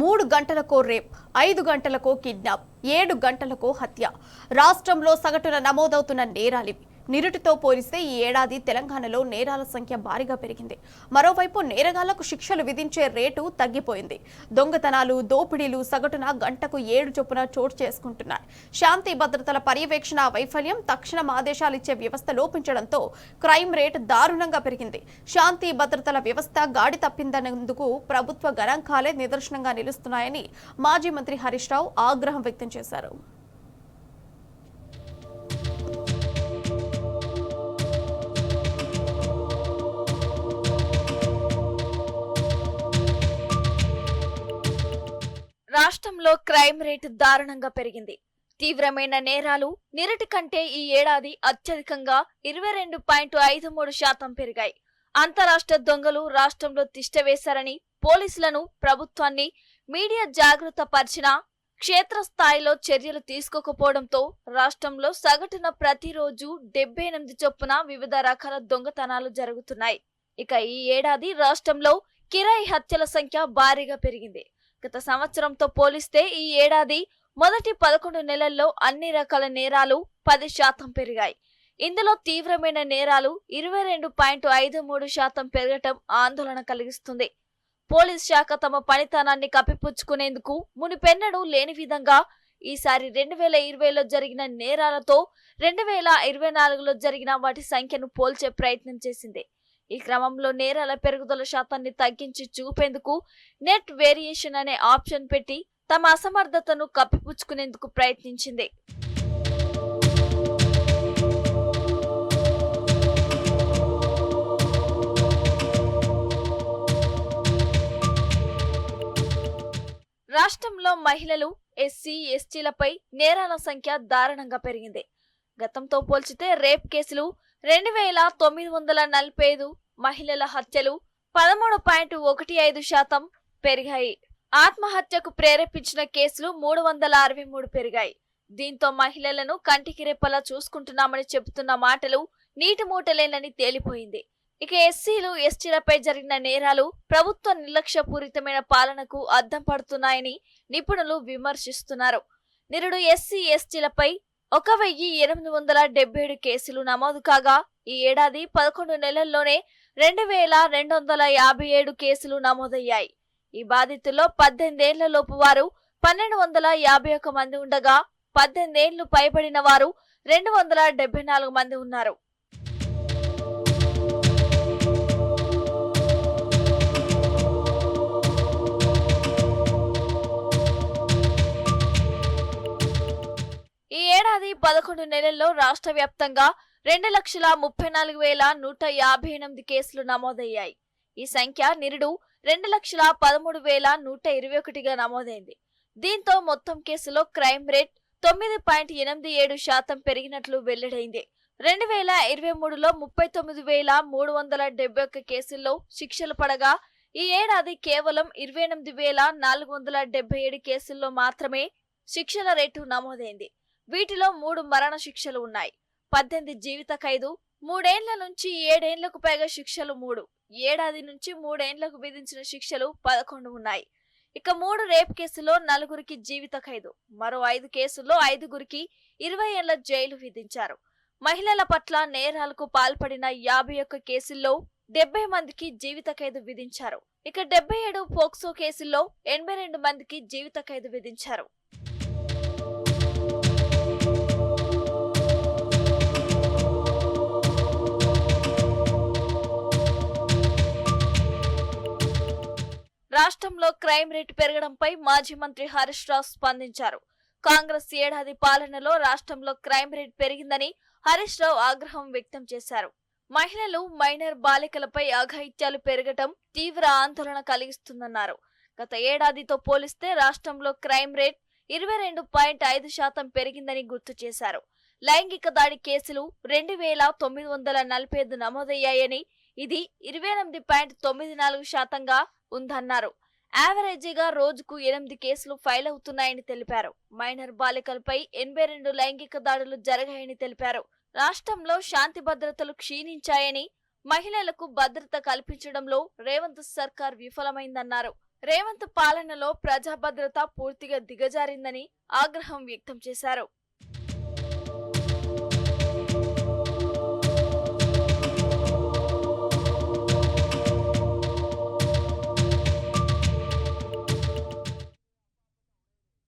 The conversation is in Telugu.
3 గంటలకో రేప్, 5 గంటలకో కిడ్నాప్, 7 గంటలకో హత్య. రాష్ట్రంలో సగటున నమోదవుతున్న నేరాలివి. నిరుటితో పోలిస్తే ఈ ఏడాది తెలంగాణలో నేరాల సంఖ్య భారీగా పెరిగింది. మరోవైపు నేరగాళ్లకు శిక్షలు విధించే రేటు తగ్గిపోయింది. దొంగతనాలు, దోపిడీలు సగటున గంటకు 7 చొప్పున చోటు చేసుకుంటున్నాయి. శాంతి భద్రతల పర్యవేక్షణ వైఫల్యం, తక్షణం ఆదేశాలిచ్చే వ్యవస్థ లోపించడంతో క్రైమ్ రేట్ దారుణంగా పెరిగింది. శాంతి భద్రతల వ్యవస్థ గాడి తప్పిందనేందుకు ప్రభుత్వ గణాంకాలే నిదర్శనంగా నిలుస్తున్నాయని మాజీ మంత్రి హరీష్ రావు ఆగ్రహం వ్యక్తం చేశారు. రాష్ట్రంలో క్రైమ్ రేటు దారుణంగా పెరిగింది. తీవ్రమైన నేరాలు నిరటి కంటే ఈ ఏడాది అత్యధికంగా 22.53% పెరిగాయి. అంతరాష్ట్ర దొంగలు రాష్ట్రంలో తిష్టవేశారని పోలీసులను, ప్రభుత్వాన్ని మీడియా జాగృత పరిచినా క్షేత్రస్థాయిలో చర్యలు తీసుకోకపోవడంతో రాష్ట్రంలో సగటున ప్రతిరోజు 78 చొప్పున వివిధ రకాల దొంగతనాలు జరుగుతున్నాయి. ఇక ఈ ఏడాది రాష్ట్రంలో కిరాయి హత్యల సంఖ్య భారీగా పెరిగింది. గత సంవత్సరంతో పోలిస్తే ఈ ఏడాది మొదటి 11 నెలల్లో అన్ని రకాల నేరాలు 10% పెరిగాయి. ఇందులో తీవ్రమైన నేరాలు 22.53% పెరగటం ఆందోళన కలిగిస్తుంది. పోలీస్ శాఖ తమ పనితనాన్ని కప్పిపుచ్చుకునేందుకు మునిపెన్నడూ లేని విధంగా ఈసారి 2020లో జరిగిన నేరాలతో 2024లో జరిగిన వాటి సంఖ్యను పోల్చే ప్రయత్నం చేసింది. ఈ క్రమంలో నేరాల పెరుగుదల శాతాన్ని తగ్గించి చూపేందుకు నెట్ వేరియేషన్ అనే ఆప్షన్ పెట్టి తమ అసమర్థతను కప్పిపుచ్చుకునేందుకు ప్రయత్నించింది. రాష్ట్రంలో మహిళలు, ఎస్సీ, ఎస్టీలపై నేరాల సంఖ్య దారుణంగా పెరిగింది. గతంతో పోల్చితే రేప్ కేసులు 2945, మహిళల హత్యలు 13.15% పెరిగాయి. ఆత్మహత్యకు ప్రేరేపించిన కేసులు 363 పెరిగాయి. దీంతో మహిళలను కంటికి రెప్పలా చూసుకుంటున్నామని చెబుతున్న మాటలు నీటి మూటలేనని తేలిపోయింది. ఇక ఎస్సీలు, ఎస్టీలపై జరిగిన నేరాలు ప్రభుత్వ నిర్లక్ష్యపూరితమైన పాలనకు అద్దం పడుతున్నాయని నిపుణులు విమర్శిస్తున్నారు. నిరుడు ఎస్సీ, ఎస్టీలపై 1877 కేసులు నమోదు కాగా ఈ ఏడాది 11 నెలల్లోనే 2257 కేసులు నమోదయ్యాయి. ఈ బాధితుల్లో 18 ఏళ్ల లోపు వారు 1251 మంది ఉండగా 18 ఏళ్లు పైబడిన వారు 274 మంది ఉన్నారు. ఈ ఏడాది 11 నెలల్లో రాష్ట్ర వ్యాప్తంగా 2,34,158 కేసులు నమోదయ్యాయి. ఈ సంఖ్య నిరుడు 2,13,121గా నమోదైంది. దీంతో మొత్తం కేసులో క్రైమ్ రేట్ 9.87% పెరిగినట్లు వెల్లడైంది. 2023లో 39,371 కేసుల్లో శిక్షలు పడగా ఈ ఏడాది కేవలం 28,477 కేసుల్లో మాత్రమే శిక్షల రేటు నమోదైంది. వీటిలో 3 మరణ శిక్షలు ఉన్నాయి. 18 జీవిత ఖైదు, 3 ఏళ్ల నుంచి 7 ఏళ్లకు పైగా శిక్షలు 3, ఏడాది నుంచి 3 ఏళ్లకు విధించిన శిక్షలు 11 ఉన్నాయి. ఇక 3 రేప్ కేసుల్లో 4గురికి జీవిత ఖైదు, మరో 5 కేసుల్లో 5గురికి 20 ఏళ్ల జైలు విధించారు. మహిళల పట్ల నేరాలకు పాల్పడిన 51 కేసుల్లో 70 మందికి జీవిత ఖైదు విధించారు. ఇక 77 పోక్సో కేసుల్లో 82 మందికి జీవిత ఖైదు విధించారు. రాష్ట్రంలో క్రైమ్ రేటు పెరగడంపై మాజీ మంత్రి హరీష్ రావు స్పందించారు. కాంగ్రెస్ ఏడాది పాలనలో రాష్ట్రంలో క్రైమ్ రేటు పెరిగిందని హరీష్ రావు ఆగ్రహం వ్యక్తం చేశారు. మహిళలు, మైనర్ బాలికలపై అఘాయిత్యాలు పెరగటం తీవ్ర ఆందోళన కలిగిస్తుందన్నారు. గత ఏడాదితో పోలిస్తే రాష్ట్రంలో క్రైమ్ రేట్ 22.5% పెరిగిందని గుర్తు చేశారు. లైంగిక దాడి కేసులు 2,945 నమోదయ్యాయని, ఇది 28.94%గా ఉందన్నారు. యావరేజీగా రోజుకు 8 కేసులు ఫైల్ అవుతున్నాయని తెలిపారు. మైనర్ బాలికలపై 82 లైంగిక దాడులు జరిగాయని తెలిపారు. రాష్ట్రంలో శాంతి భద్రతలు క్షీణించాయని, మహిళలకు భద్రత కల్పించడంలో రేవంత్ సర్కార్ విఫలమైందన్నారు. రేవంత్ పాలనలో ప్రజా భద్రత పూర్తిగా దిగజారిందని ఆగ్రహం వ్యక్తం చేశారు.